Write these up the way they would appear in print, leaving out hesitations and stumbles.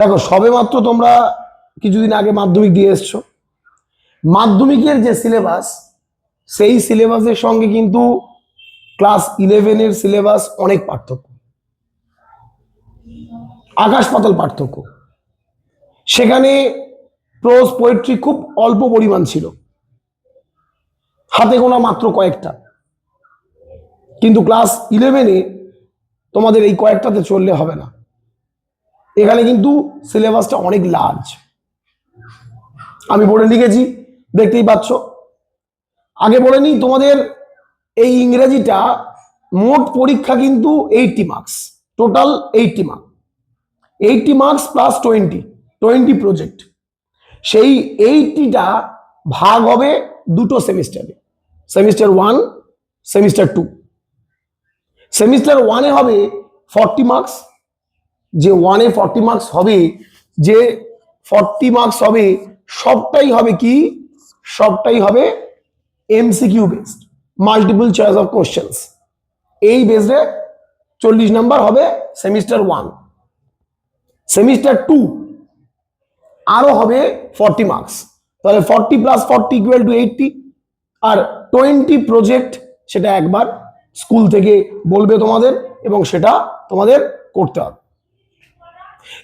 দেখো সবে মাত্র তোমরা কিছুদিন আগে মাধ্যমিক দিয়ে এসছো। মাধ্যমিকের যে সিলেবাস, সেই সিলেবাসের সঙ্গে কিন্তু ক্লাস 11-এর সিলেবাস অনেক পার্থক্য, আকাশ পাতাল পার্থক্য। সেখানে প্রোজ পোয়েট্রি খুব অল্প পরিমাণ ছিল, হাতে গোনা মাত্র কয়েকটা। কিন্তু ক্লাস 11-এ তোমাদের এই কয়েকটাতে চললে হবে না। এখানে কিন্তু সিলেবাসটা অনেক লার্জ। আমি বলে লিখেছি, দেখতেই পাচ্ছ। আগে বলে নিই, তোমাদের এই ইংরেজিটা মোট পরীক্ষা কিন্তু 80 marks, total 80 marks, 80 marks plus 20 project. সেই 80টা ভাগ হবে দুটো সেমিস্টারে, সেমিস্টার 1, সেমিস্টার 2। সেমিস্টার 1-এ হবে 40 মার্কস। যে 1-এ 40 মার্কস হবে, যে 40 মার্কস হবে সবটাই হবে কি, সবটাই হবে MCQ based, multiple choice of questions. এই বেসে 40 নাম্বার হবে সেমিস্টার 1। সেমিস্টার 2 আরো হবে 40 মার্কস, তাহলে 40 প্লাস 40 ইকুয়াল টু 80। আর 20 প্রজেক্ট, সেটা একবার স্কুল থেকে বলবে তোমাদের, এবং সেটা তোমাদের করতে হবে।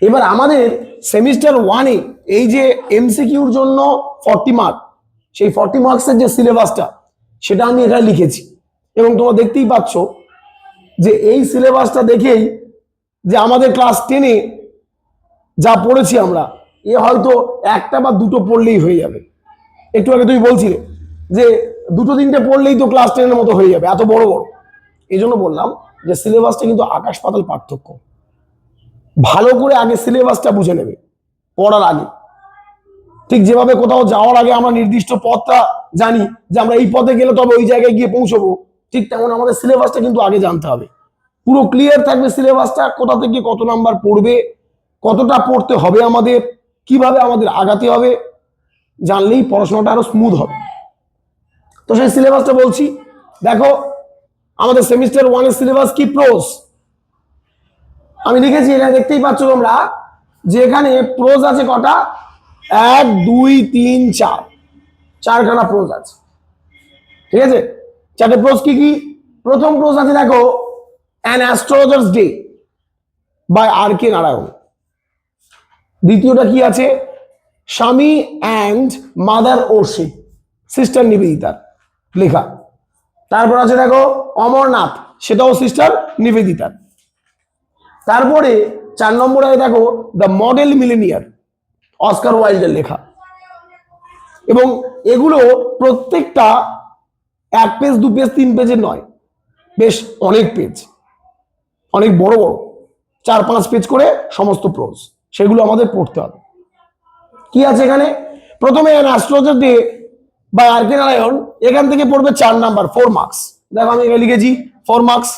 এবার আমাদের সেমিস্টার 1-এ এই যে এমসিকিউর জন্য 40 মার্ক, সেই 40 মার্কসের যে সিলেবাসটা, সেটা আমি এখানে লিখেছি। এবং তোমরা দেখতেই পাচ্ছ যে এই সিলেবাসটা দেখেই যে আমাদের ক্লাস 10-এ যা পড়েছি আমরা, এ হয়তো একটা বা দুটো পড়লেই হয়ে যাবে। একটু আগে তুমি বলছিলে যে দুটো তিনটে পড়লেই তো ক্লাস 10-এর মতো হয়ে যাবে, এত বড় বড়। এই জন্য বললাম যে সিলেবাসটা কিন্তু আকাশ পাতাল পার্থক্য। ভালো করে আগে সিলেবাসটা বুঝে নেবে পড়ার আগে। ঠিক যেভাবে কোথাও যাওয়ার আগে আমরা নির্দিষ্ট পথটা জানি যে আমরা এই পথে গেলে তবে ওই জায়গায় গিয়ে পৌঁছবো, ঠিক তেমন আমাদের সিলেবাসটা কিন্তু আগে জানতে হবে। পুরো ক্লিয়ার থাকবে সিলেবাসটা, কোথা থেকে কত নাম্বার পড়বে, কতটা পড়তে হবে আমাদের, কিভাবে আমাদের আগাতে হবে, জানলেই পড়াশোনাটা আরো স্মুথ হবে। তো সেই সিলেবাসটা বলছি। দেখো আমাদের সেমিস্টার 1-এর সিলেবাস কি, প্রোজ। আমি লিখেছি এখানে, দেখতেই পাচ্ছ তোমরা যে এখানে প্রোজ আছে কটা, 1 2 3 4, চারখানা প্রোজ আছে। ঠিক আছে, চারটে প্রোজ কি কি? প্রথম প্রোজ আছে দেখো, an astrologer's day by R K. Narayan. দ্বিতীয়টা কি আছে, Swami and mother worship, sister নিবেদিতার লেখা। তারপর আছে দেখো অমরনাথ, সেটাও সিস্টার নিবেদিতার। তারপরে 4 নম্বরে দেখো দ্য মডেল মিলেনিয়ার, অস্কার ওয়াইল্ডের লেখা। এবং এগুলো প্রত্যেকটা 1 পেজ 2 পেজ 3 পেজের নয়, বেশ অনেক পেজ, অনেক বড় বড়, 4-5 পেজ করে সমস্ত প্রোজ, সেগুলো আমাদের পড়তে হবে। কি আছে এখানে, প্রথমে astrologer day by R K. Narayan, এখান থেকে পড়বে 4 নাম্বার, 4 মার্কস। দেখো আমি এখানে লিখেছি 4 মার্কস।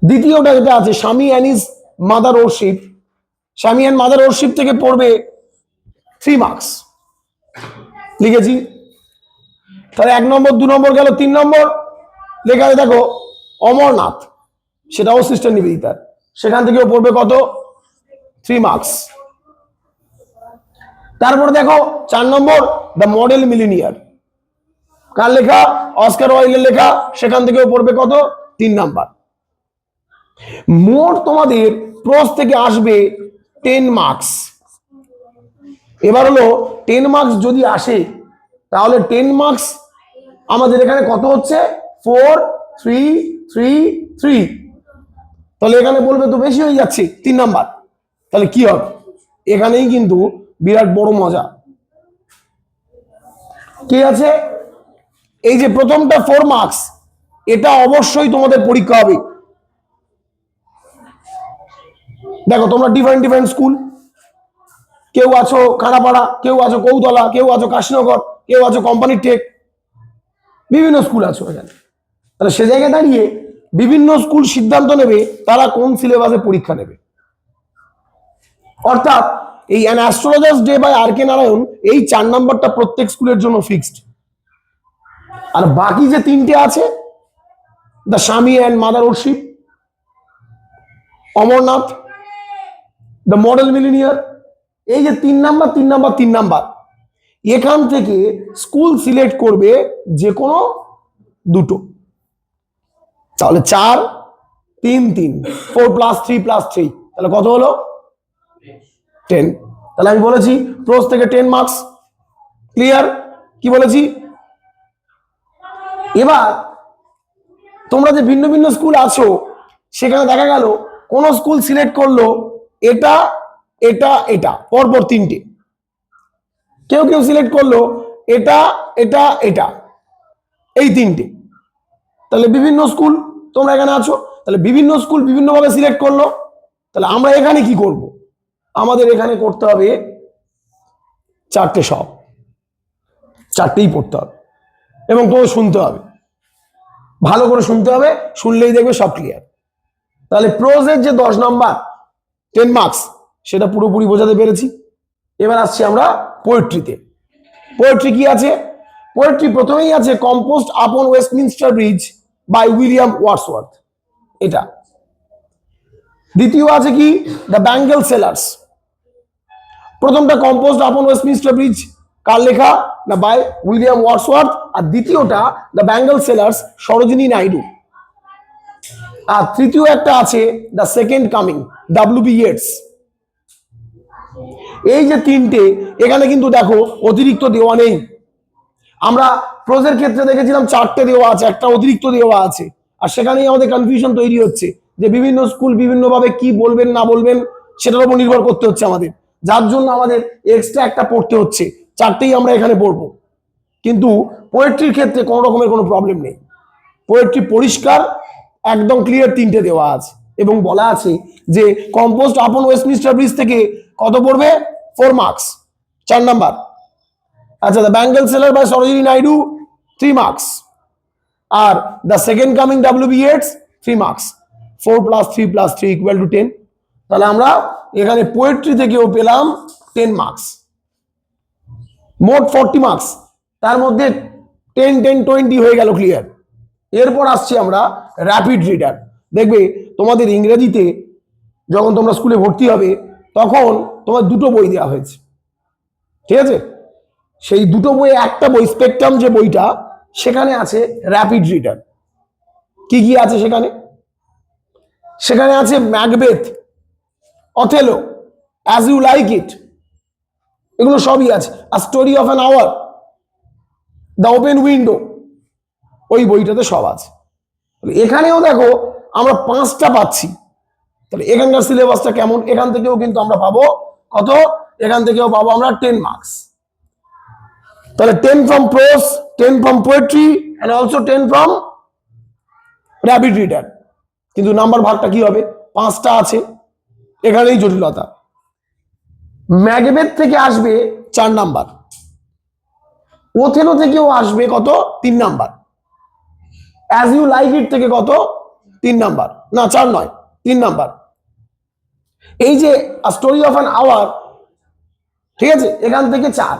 দ্বিতীয়টা যেটা আছে, Swami and his mother worship, স্বামী অ্যান্ড মাদার ওরশিপ থেকে পড়বে 3 মার্কস, লিখেছি। তাহলে 1 নম্বর 2 নম্বর গেল, 3 নম্বর লেখা আছে দেখো অমরনাথ, সেটাও সিস্টার নিবেদিতার, সেখান থেকেও পড়বে কত, 3 মার্কস। তারপর দেখো 4 নম্বর দ্য মডেল মিলেনিয়ার, কার লেখা, অস্কার ওয়াইল্ডের লেখা, সেখান থেকেও পড়বে কত, 3 নাম্বার। মোট তোমাদের প্রোজ থেকে আসবে 10 মার্কস। এবার হলো 10 মার্কস যদি আসে, তাহলে 10 মার্কস আমাদের এখানে কত হচ্ছে, 4 3 3 3। তাহলে এখানে বলবে তো বেশি হয়ে যাচ্ছে 3 নাম্বার, তাহলে কি হবে, এখানেই কিন্তু বিরাট বড় মজা। কি আছে, এই যে প্রথমটা 4 মার্কস, এটা অবশ্যই তোমাদের পরীক্ষা হবে। দেখো তোমরা ডিফারেন্ট ডিফারেন্ট স্কুল, কেউ আছো খানাপাড়া, কেউ আছো কৌতলা, কেউ আছো কাশীনগর, কেউ আছো কোম্পানি টেক, বিভিন্ন স্কুল আছো এখানে। তাহলে সে জায়গায় দাঁড়িয়ে বিভিন্ন স্কুল সিদ্ধান্ত নেবে তারা কোন সিলেবাসে পরীক্ষা নেবে। অর্থাৎ এই an astrologer's day by R K. Narayan, এই 4 নম্বরটা প্রত্যেক স্কুলের জন্য ফিক্সড। আর বাকি যে 3টে আছে, দ্য স্বামী and mother worship, Amarnath, the model millionaire. এই যে 3 নাম্বার 3 নাম্বার 3 নাম্বার, এখান থেকে স্কুল সিলেক্ট করবে যে কোনো দুটো। তাহলে 4 3 3 4 + 3 + 3, তাহলে কত হলো 10। তাহলে আমি বলেছি প্রোজ থেকে 10 মার্কস। ক্লিয়ার? কি বলেছি? এবার তোমরা যে ভিন্ন ভিন্ন স্কুল আছো, সেখানে দেখা গেল কোন স্কুল সিলেক্ট করলো এটা এটা এটা পরপর 3টে, কেউ কেউ সিলেক্ট করলো এটা এটা এটা এই 3টে। তাহলে বিভিন্ন স্কুল তোমরা এখানে আছো, তাহলে বিভিন্ন স্কুল বিভিন্ন ভাবে সিলেক্ট করলো। তাহলে আমরা এখানে কি করব? আমাদের এখানে করতে হবে 4টে, সব 4টেই পড়তে হবে এবং তোমার শুনতে হবে, ভালো করে শুনতে হবে, শুনলেই দেখবে সব ক্লিয়ার। তাহলে প্রোজের যে 10 নাম্বার 10 মার্কস সেটা পুরোপুরি বোঝাতে পেরেছি। এবার আসছি আমরা পোয়েট্রিতে। পোয়েট্রি কি আছে? পোয়েট্রি প্রথমেই আছে composed upon Westminster bridge by William Wordsworth, এটা। দ্বিতীয় আছে কি? The Bangle Sellers. প্রথমটা কম্পোজড আপন ওয়েস্টমিনস্টার ব্রিজ, কার লেখা? না বাই উইলিয়াম ওয়ার্ডসওয়ার্থ। আর দ্বিতীয়টা the Bangle Sellers, Sarojini Naidu. আর তৃতীয় একটা আছে the Second Coming, W B. Yeats. এই যে 3টে, এখানে কিন্তু দেখো অতিরিক্ত দেওয়া নেই। আমরা প্রোজের ক্ষেত্রে দেখেছিলাম 4টে দেওয়া আছে, একটা অতিরিক্ত দেওয়া আছে, আর সেখানেই আমাদের কনফিউশন তৈরি হচ্ছে যে বিভিন্ন স্কুল বিভিন্নভাবে কি বলবেন না বলবেন সেটার উপর নির্ভর করতে হচ্ছে আমাদের, যার জন্য আমাদের এক্সট্রা একটা পড়তে হচ্ছে। 4টেই আমরা এখানে পড়বো। কিন্তু পোয়েট্রির ক্ষেত্রে কোনো রকমের কোনো প্রবলেম নেই, পোয়েট্রি পরিষ্কার একদম ক্লিয়ার 3টে দেওয়া আছে এবং বলা আছে যে কম্পোজড আপন ওয়েস্টমিনস্টার ব্রিজ থেকে কত পড়বে? 4 মার্কস, 4 নাম্বার। আচ্ছা, the Bangle Seller by Sarojini Naidu 3 marks, আর the Second Coming W B. Yeats 3 marks. 4 + 3 + 3 = 10। তাহলে আমরা এখানে পোয়েট্রি থেকেও পেলাম 10 মার্কস, মোট 40 মার্কস। তার মধ্যে 10 10 20 হয়ে গেল, ক্লিয়ার। এরপর আসছি আমরা র্যাপিড রিডার। দেখবে তোমাদের ইংরেজিতে যখন তোমরা স্কুলে ভর্তি হবে তখন তোমার 2টো বই দেওয়া হয়েছে, ঠিক আছে? সেই 2টো বইয়ে একটা বই, স্পেকট্রাম যে বইটা, সেখানে আছে র্যাপিড রিডার। কি কি আছে সেখানে? সেখানে আছে Macbeth, Othello, as you like it, এগুলো সবই আছে। A story of an hour, the open window, ওই বইটাতে সব আছে। এখানেও দেখো আমরা 5টা পাচ্ছি। তাহলে এখানকার সিলেবাসটা কেমন? এখান থেকেও কিন্তু আমরা পাবো কত? এখান থেকেও পাবো আমরা 10 মার্কস। তাহলে 10 from prose, 10 from poetry and also 10 from rapid reader. কিন্তু নাম্বার ভাগটা কি হবে? 5টা আছে, এখানেই জটিলতা। ম্যাকবেথ থেকে আসবে 4 নাম্বার, ওথেলো থেকেও আসবে কত? 3 number, as you like it থেকে কত? 3 নাম্বার, না 4 নয়, 3 নাম্বার। এই যে a story of an hour, ঠিক আছে, এখান থেকে 4।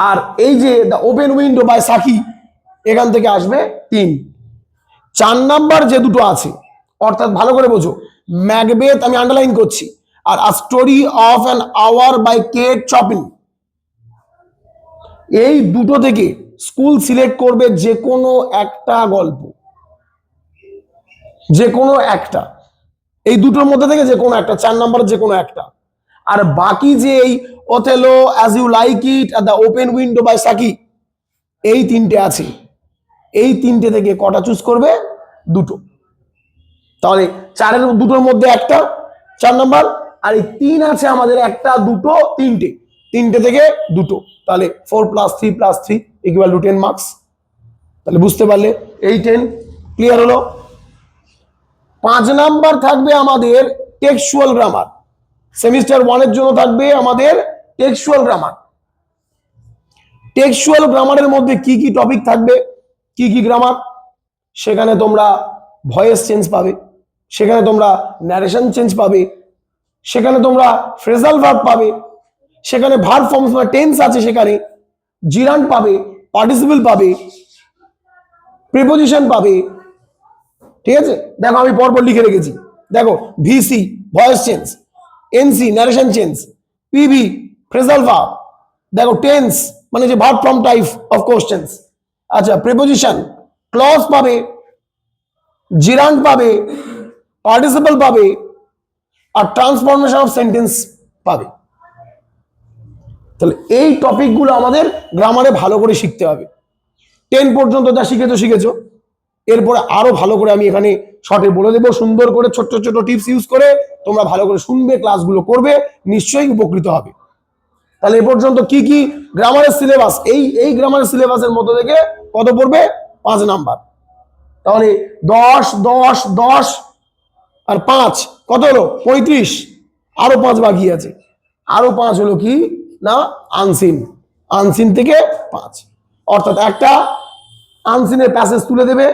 আর এই যে the open window by Saki, এখান থেকে আসবে 3। 4 নাম্বার যে দুটো আছে, অর্থাৎ ভালো করে বোঝো, ম্যাকবেথ আমি আন্ডারলাইন করছি, আর a story of an hour by Kate Chopin, এই দুটো থেকে স্কুল সিলেক্ট করবে যে কোনো একটা গল্প, যে কোনো একটা, এই দুটোর মধ্যে থেকে যে কোনো একটা, 4 নাম্বারের যে কোনো একটা। আর বাকি যে এই Othello, as you like it আর the open window by Saki, এই 3টে আছে, এই 3টে থেকে কটা চুজ করবে? 2টো। তাহলে 4-এর দুটোর মধ্যে একটা 4 নাম্বার, আর এই 3 আছে আমাদের, একটা 2টো 3টে, 3টে থেকে 2টো। তাহলে 4 + 3 + 3 = 10 মার্কস। তাহলে বুঝতে পারলে এই 10 ক্লিয়ার হলো। 5 নাম্বার থাকবে আমাদের টেক্সচুয়াল গ্রামার। সেমিস্টার 1-এর জন্য থাকবে আমাদের টেক্সচুয়াল গ্রামার। টেক্সচুয়াল গ্রামারের মধ্যে কি কি টপিক থাকবে, কি কি গ্রামার? সেখানে তোমরা ভয়েস চেঞ্জ পাবে, সেখানে তোমরা ন্যারেশন চেঞ্জ পাবে, সেখানে তোমরা ফ্রেজাল ভার্ব পাবে, সেখানে ভার্ব ফর্মস বা টেন্স আছে, সেখানে জিরান্ড পাবে, পার্টিসিপল পাবে, প্রিপোজিশন পাবে, ঠিক আছে? দেখো আমি পরপর লিখে রেখেছি। দেখো VC voice change, NC narration change, PV phrasal verb, দেখো টেন্স মানে যে verb form type of questions, আচ্ছা প্রিপোজিশন, ক্লজ পাবে, জিরান্ড পাবে, পার্টিসিপল পাবে, আর ট্রান্সফরমেশন অফ সেন্টেন্স পাবে। তাহলে এই টপিকগুলো আমাদের গ্রামারে ভালো করে শিখতে হবে। 10 পর্যন্ত যা শিখেছো, এরপরে আরো ভালো করে আমি এখানে শর্টে বলে দেবো, সুন্দর করে ছোট্ট ছোট টিপস ইউজ করে তোমরা ভালো করে শুনবে, ক্লাসগুলো করবে, নিশ্চয়ই উপকৃত হবে। তাহলে এ পর্যন্ত কি কি গ্রামারের সিলেবাস, এই গ্রামারের সিলেবাসের মধ্যে থেকে কত পড়বে? 5 নাম্বার। তাহলে 10 10 10 আর 5 কত হলো? 35। আরো 5 বাকি আছে, আরো 5 হলো কি না আনসিন, আনসিন থেকে 5, অর্থাৎ একটা আনসিনের প্যাসেজ তুলে দেবে,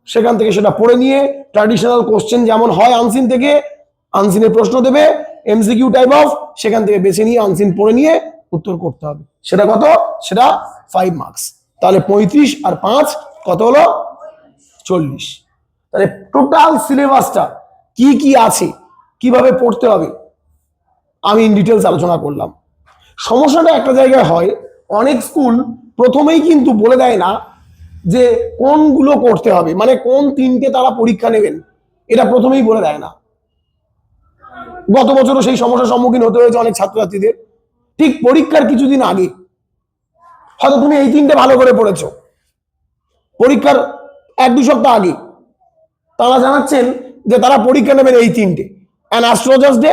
সেখান থেকে সেটা পড়ে নিয়ে ট্র্যাডিশনাল কোশ্চেন যেমন হয় আনসিন থেকে, আনসিনের প্রশ্ন দেবে এমসিকিউ টাইপ অফ, সেখান থেকে বেছে নিয়ে আনসিন পড়ে নিয়ে উত্তর করতে হবে। সেটা কত? সেটা 5 মার্কস। তাহলে 35 আর 5 কত হলো? 40। তাহলে টোটাল সিলেবাসটা কি কি আছে, কিভাবে পড়তে হবে, আমি ইন ডিটেলস আলোচনা করলাম। সমস্যাটা একটা জায়গায় হয়, অনেক স্কুল প্রথমেই কিন্তু বলে দেয় না যে কোনগুলো করতে হবে, মানে কোন 3টে তারা পরীক্ষা নেবেন, এটা প্রথমেই বলে দেয় না। গত বছরও সেই সমস্যার সম্মুখীন হতে হয়েছে অনেক ছাত্রছাত্রীদের। ঠিক পরীক্ষার কিছুদিন আগে হয়তো তুমি এই 3টে ভালো করে পড়েছো, পরীক্ষার 1-2 সপ্তাহ আগে তারা জানাচ্ছেন যে তারা পরীক্ষা নেবেন এই 3টে, অ্যান অ্যাস্ট্রোলজার্স ডে,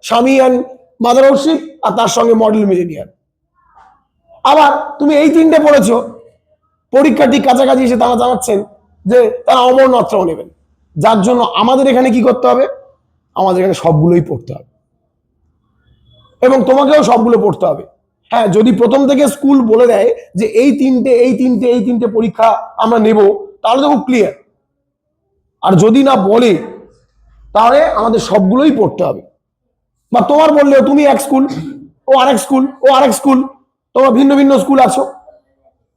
স্বামী অ্যান্ড মাদারশিপ, আর তার সঙ্গে মডেল মিলেনিয়ার। আবার তুমি এই 3টে পড়েছো, পরীক্ষা ঠিক কাছাকাছি এসে তারা জানাচ্ছেন যে তারা অমরনাথরাও নেবেন। যার জন্য আমাদের এখানে কি করতে হবে? আমাদের এখানে সবগুলোই পড়তে হবে, এবং তোমাকেও সবগুলো পড়তে হবে। হ্যাঁ, যদি প্রথম থেকে স্কুল বলে দেয় যে এই 3টে পরীক্ষা আমরা নেব, তাহলে তো খুব ক্লিয়ার। আর যদি না বলে, তাহলে আমাদের সবগুলোই পড়তে হবে। বা তোমার বললেও তুমি এক স্কুল, ও আরেক স্কুল, ও আরেক স্কুল, তোমরা ভিন্ন ভিন্ন স্কুল আছো,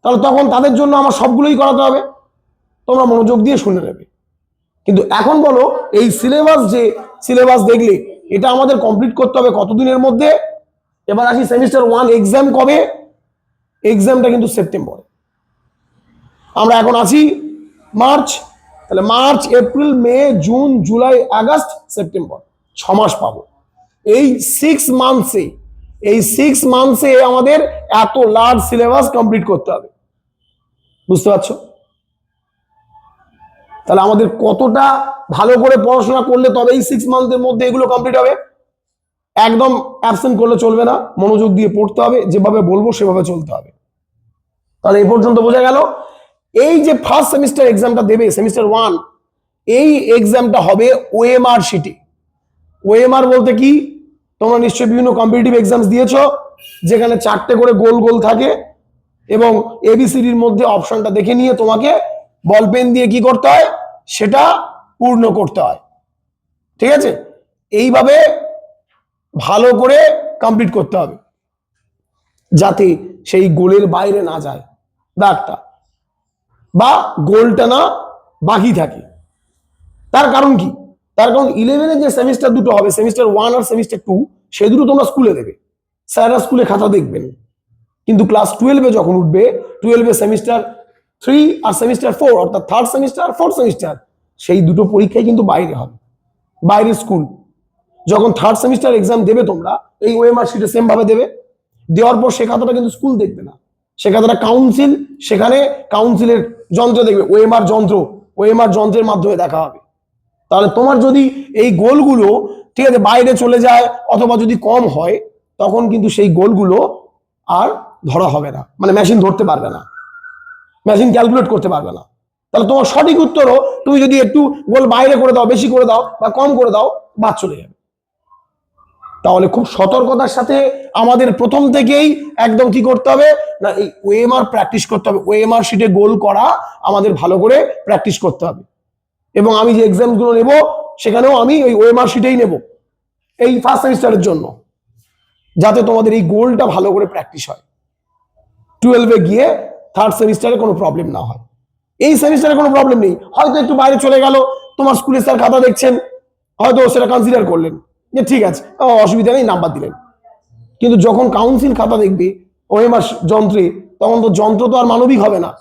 তাহলে তখন তাদের জন্য আমার সবগুলোই করাতে হবে, তোমরা মনোযোগ দিয়ে শুনে নেবে। কিন্তু এখন বলো, এই সিলেবাস, যে সিলেবাস দেখলে এটা আমাদের কমপ্লিট করতে হবে কতদিনের মধ্যে? এবার আসি সেমিস্টার 1 এক্সাম কবে? এক্সামটা কিন্তু সেপ্টেম্বর। আমরা এখন আছি মার্চ, তাহলে March April May June July August September, 6 মাস পাবো। এই 6 মান্থসে আমাদের এত লার্জ সিলেবাস কমপ্লিট করতে হবে, বুঝতে পারছো? তাহলে আমাদের কতটা ভালো করে পড়াশোনা করলে তবে এই 6 মান্থের মধ্যে এগুলো কমপ্লিট হবে। একদম অ্যাবসেন্ট করলে চলবে না, মনোযোগ দিয়ে পড়তে হবে, যেভাবে বলবো সেভাবে চলতে হবে। তাহলে এই পর্যন্ত বোঝা গেল। এই যে ফার্স্ট সেমিস্টার এক্সামটা দেবে, সেমিস্টার 1, এই এক্সামটা হবে ওএমআর শিটে। ওএমআর বলতে কি, তোমরা নিশ্চয়ই বিভিন্ন কম্পিটিটিভ এক্সামস দিয়েছো, যেখানে 4টে করে গোল গোল থাকে, এবং এবিসিডির মধ্যে অপশনটা দেখে নিয়ে তোমাকে বল পেন দিয়ে কি করতে হয়, সেটা পূর্ণ করতে হয়। ঠিক আছে? এইভাবে ভালো করে কমপ্লিট করতে হবে, যাতে সেই গোলের বাইরে না যায় দাগটা, বা গোলটা না বাকি থাকে। তার কারণ কি? তার কারণ 11-এর যে সেমিস্টার দুটো হবে, সেমিস্টার 1 আর সেমিস্টার 2, সে দুটো তোমরা স্কুলে দেবে, স্যাররা স্কুলে খাতা দেখবেন। কিন্তু ক্লাস 12-এ যখন উঠবে, 12-এ সেমিস্টার 3 আর সেমিস্টার 4, অর্থাৎ থার্ড সেমিস্টার আর ফোর্থ সেমিস্টার, সেই দুটো পরীক্ষাই কিন্তু বাইরে হবে, বাইরের স্কুল। যখন থার্ড সেমিস্টার এক্সাম দেবে তোমরা, এই ওএমআর শিটে সেম ভাবে দেবে। দেওয়ার পর সে খাতাটা কিন্তু স্কুল দেখবে না, সে খাতাটা কাউন্সিল, সেখানে কাউন্সিলের যন্ত্র দেখবে, ওএমআর যন্ত্র, ওএমআর যন্ত্রের মাধ্যমে দেখা হবে। তাহলে তোমার যদি এই গোলগুলো ঠিক আছে বাইরে চলে যায়, অথবা যদি কম হয়, তখন কিন্তু সেই গোলগুলো আর ধরা হবে না, মানে মেশিন ধরতে পারবে না, মেশিন ক্যালকুলেট করতে পারবে না। তাহলে তোমার সঠিক উত্তরও তুমি যদি একটু গোল বাইরে করে দাও, বেশি করে দাও বা কম করে দাও, বাদ চলে যাবে। তাহলে খুব সতর্কতার সাথে আমাদের প্রথম থেকেই একদম কি করতে হবে না, এই ওএমআর প্র্যাকটিস করতে হবে। ওএমআর শিটে গোল করা আমাদের ভালো করে প্র্যাকটিস করতে হবে। এবং আমি যে এক্সামগুলো নেব, সেখানেও আমি ওই ওএমআর শিটেই নেব এই ফার্স্ট সেমিস্টারের জন্য, যাতে তোমাদের এই গোলটা ভালো করে প্র্যাকটিস হয়, 12-এ গিয়ে থার্ড সেমিস্টারে কোনো প্রবলেম না হয়। এই সেমিস্টারে কোনো প্রবলেম নেই, হয়তো একটু বাইরে চলে গেল, তোমার স্কুলে স্যার খাতা দেখছেন, হয়তো সেটা কনসিডার করলেন, যে ঠিক আছে অসুবিধা নেই, নাম্বার দিলেন। কিন্তু যখন কাউন্সিল খাতা দেখবে ওএমআর যন্ত্রে, তখন তো যন্ত্র তো আর মানবিক হবে না,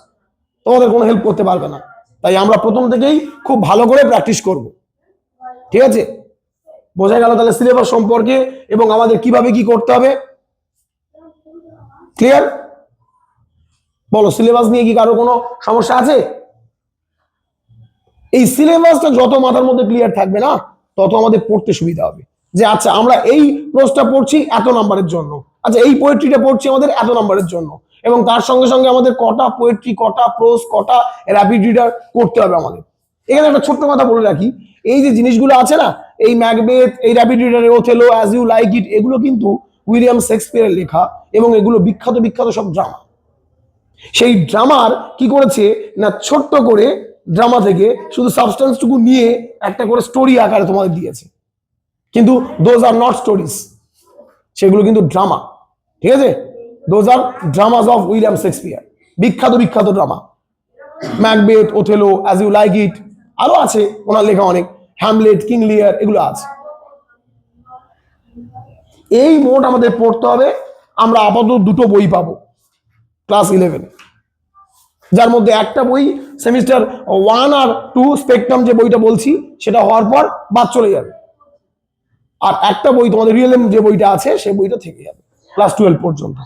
তোমাদের কোনো হেল্প করতে পারবে না। তাই আমরা প্রথম থেকেই খুব ভালো করে প্র্যাকটিস করব, ঠিক আছে? বোঝা গেল তাহলে সিলেবাস সম্পর্কে এবং আমাদের কিভাবে কি করতে হবে, ক্লিয়ার? বলো, সিলেবাস নিয়ে কি কারো কোনো সমস্যা আছে? এই সিলেবাসটা যত মাথার মধ্যে ক্লিয়ার থাকবে না, তত আমাদের পড়তে সুবিধা হবে। যে আচ্ছা আমরা এই প্রোজটা পড়ছি এত নাম্বারের জন্য, আচ্ছা এই পোয়েট্রিটা পড়ছি আমাদের এত নাম্বারের জন্য, এবং তার সঙ্গে সঙ্গে আমাদের কটা পোয়েট্রি, কটা প্রোজ, কটা র্যাপিড রিডার করতে হবে আমাদের। এখানে একটা ছোট্ট কথা বলে রাখি, এই যে জিনিসগুলো আছে না, এই ম্যাকবেথ, এই র্যাপিড রিডারের Othello, as you like it, এগুলো কিন্তু উইলিয়াম শেক্সপিয়ারের লেখা, এবং এগুলো বিখ্যাত বিখ্যাত সব ড্রামা। সেই ড্রামার কি করেছে না, ছোট্ট করে ড্রামা থেকে শুধু সাবস্টেন্সটুকু নিয়ে একটা করে স্টোরি আকারে তোমাদের দিয়েছে, কিন্তু দোজ আর নট স্টোরিজ, সেগুলো কিন্তু ড্রামা, ঠিক আছে? Those are dramas of William Shakespeare, বিখ্যাত বিখ্যাত drama. Macbeth, Othello, as you like it, আরো আছে ওনার লেখা অনেক, হ্যামলেট, কিং লিয়ার, এগুলো আছে। এই মোট আমাদের পড়তে হবে। আমরা আপাতত দুটো বই পাবো ক্লাস 11, যার মধ্যে একটা বই সেমিস্টার 1 আর 2 স্পেকট্রাম যে বইটা বলছি সেটা হওয়ার পর বাদ চলে যাবে, আর একটা বই তোমাদের রিয়েলএম যে বইটা আছে সেই বইটা থেকে যাবে ক্লাস 12 পর্যন্ত।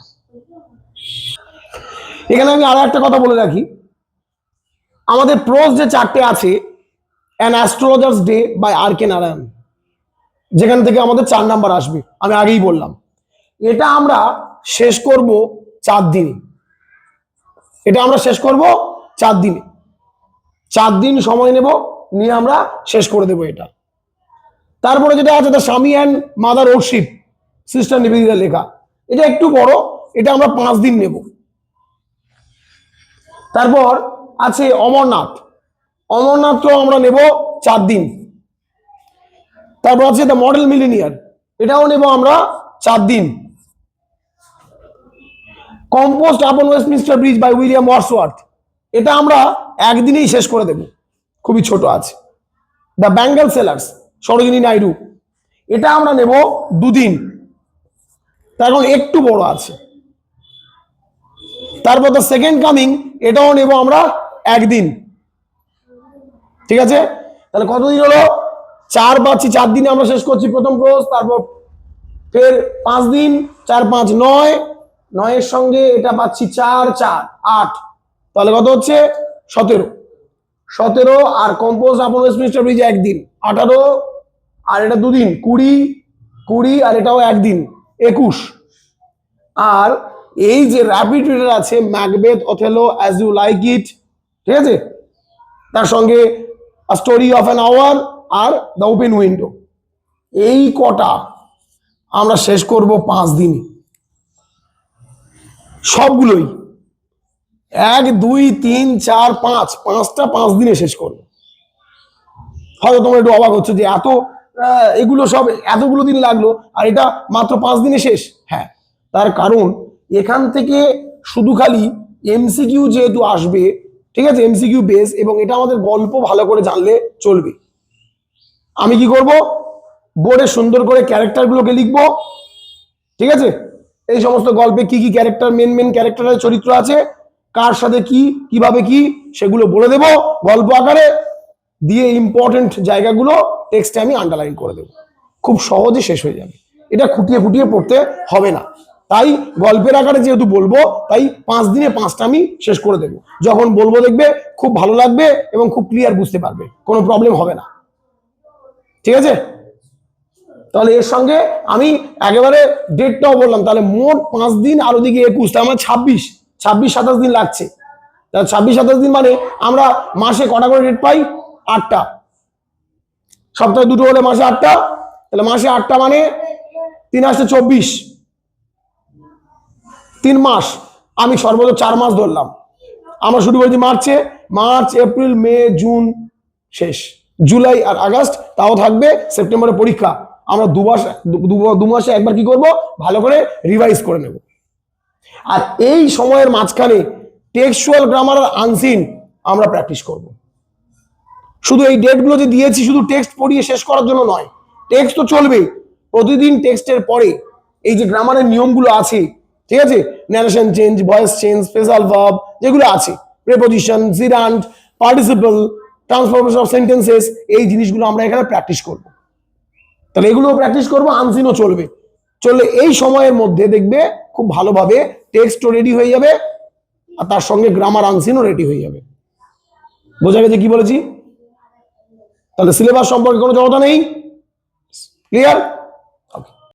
এখানে আমি আরো একটা কথা বলে রাখি, আমাদের প্রোজ যে চারটে আছে, অ্যান অ্যাস্ট্রোলজার্স ডে বাই আর কে নারায়ণ, যেখান থেকে আমাদের 4 নাম্বার আসবে, আমি আগেই বললাম। এটা আমরা শেষ করব 4 দিনে, এটা আমরা শেষ করব 4 দিনে, 4 দিন সময় নেব, নিয়ে আমরা শেষ করে দেব এটা। তারপরে যেটা আছে দ্য স্বামী and mother worship, sister Nivedita লেখা, এটা একটু বড়, এটা আমরা 5 দিন নেব। তারপর আছে অমরনাথ, অমরনাথও আমরা নেব 4 দিন। তারপর আছে দ্য মডেল মিলিনিয়ার, এটাও নেব আমরা 4 দিন। Composed upon Westminster bridge by William Wordsworth, এটা আমরা একদিনেই শেষ করে দেব, খুবই ছোট আছে। The bangle sellers, Sarojini Naidu, এটা আমরা নেব 2 দিন, তার কারণ একটু বড় আছে। তারপর দ্য সেকেন্ড কামিং, এটাও নেব আমরা 1 দিন, ঠিক আছে? তাহলে কতদিন হলো? 4 পাচ্ছি, 4 দিনে আমরা শেষ করছি প্রথম প্রোজ। তারপর ফের 5 দিন, 4 5 9, 9 এর সঙ্গে এটা পাচ্ছি 4 4 8, তাহলে কত হচ্ছে? 17, 17 আর কম্পোজ আপন ওয়েস্টমিনস্টার ব্রিজ 1 দিন, 18, আর এটা 2 দিন, 20 20, আর এটাও 1 দিন, 21। আর এই যে র্যাপিড রিডার আছে Macbeth, Othello, as you like it, ঠিক আছে, তার সঙ্গে a story of an hour আর দ্য ওপেন উইন্ডো, এই কটা আমরা শেষ করব 5 দিনে, সবগুলোই 1 2 3 4 5, 5টা 5 দিনে শেষ করবো। হয়তো তোমরা একটু অবাক হচ্ছে যে এত এগুলো সব এতগুলো দিন লাগলো আর এটা মাত্র 5 দিনে শেষ। হ্যাঁ, তার কারণ এখান থেকে শুধু খালি এমসিকিউ যেহেতু আসবে, ঠিক আছে, এমসিকিউ বেস, এবং এটা আমাদের গল্প ভালো করে জানলে চলবে। আমি কি করব, বোর্ডে সুন্দর করে ক্যারেক্টারগুলোকে লিখবো, ঠিক আছে? এই সমস্ত গল্পে কি কি ক্যারেক্টার, মেন মেন ক্যারেক্টারের চরিত্র আছে, কার সাথে কি, কিভাবে কি, সেগুলো বলে দেব গল্প আকারে, দিয়ে ইম্পর্টেন্ট জায়গাগুলো টেক্সটে আমি আন্ডারলাইন করে দেব, খুব সহজে শেষ হয়ে যাবে। এটা খুঁটিয়ে খুঁটিয়ে পড়তে হবে না, তাই গল্পের আকারে যেহেতু বলবো, তাই 5 দিনে 5টা আমি শেষ করে দেব। যখন বলবো দেখবে খুব ভালো লাগবে এবং খুব ক্লিয়ার বুঝতে পারবে, কোনো প্রবলেম হবে না, ঠিক আছে? তাহলে এর সঙ্গে আমি একেবারে ডেটটাও বললাম, তাহলে মোট 5 দিন আর ওদিকে 21, তার মানে 26 27 দিন লাগছে। তাহলে 26 27 দিন মানে আমরা মাসে কটা করে ডেট পাই? 8টা, সপ্তাহে 2টো হলে মাসে 8টা, তাহলে মাসে 8টা মানে 3 আসছে 24, 3 মাস, আমি সর্বোচ্চ 4 মাস ধরলাম। আমরা শুরু করেছি মার্চে, মার্চ এপ্রিল মে জুন শেষ, জুলাই আর আগস্ট তাও থাকবে, সেপ্টেম্বরে পরীক্ষা। আমরা 2 মাসে একবার কি করব, ভালো করে রিভাইজ করে নেব। আর এই সময়ের মাঝখানে টেক্সচুয়াল গ্রামার আর আনসিন আমরা প্র্যাকটিস করব। শুধু এই ডেটগুলো যে দিয়েছি শুধু টেক্সট পড়িয়ে শেষ করার জন্য নয়, টেক্সট তো চলবে, প্রতিদিন টেক্সটের পরে এই যে গ্রামারের নিয়মগুলো আছে, ঠিক আছে, narration change, voice change, special verb যেগুলো আছে, preposition, gerund, participle, transformation of sentences, এই জিনিসগুলো আমরা এখানে প্র্যাকটিস করব। তাহলে এগুলো প্র্যাকটিস করবো, আনসিনও চললে এই সময়ের মধ্যে দেখবে খুব ভালোভাবে টেক্সটও রেডি হয়ে যাবে আর তার সঙ্গে গ্রামার আনসিনও রেডি হয়ে যাবে। বোঝা গেছে কি বলেছি? তাহলে সিলেবাস সম্পর্কে কোনো জড়তা নেই, ক্লিয়ার?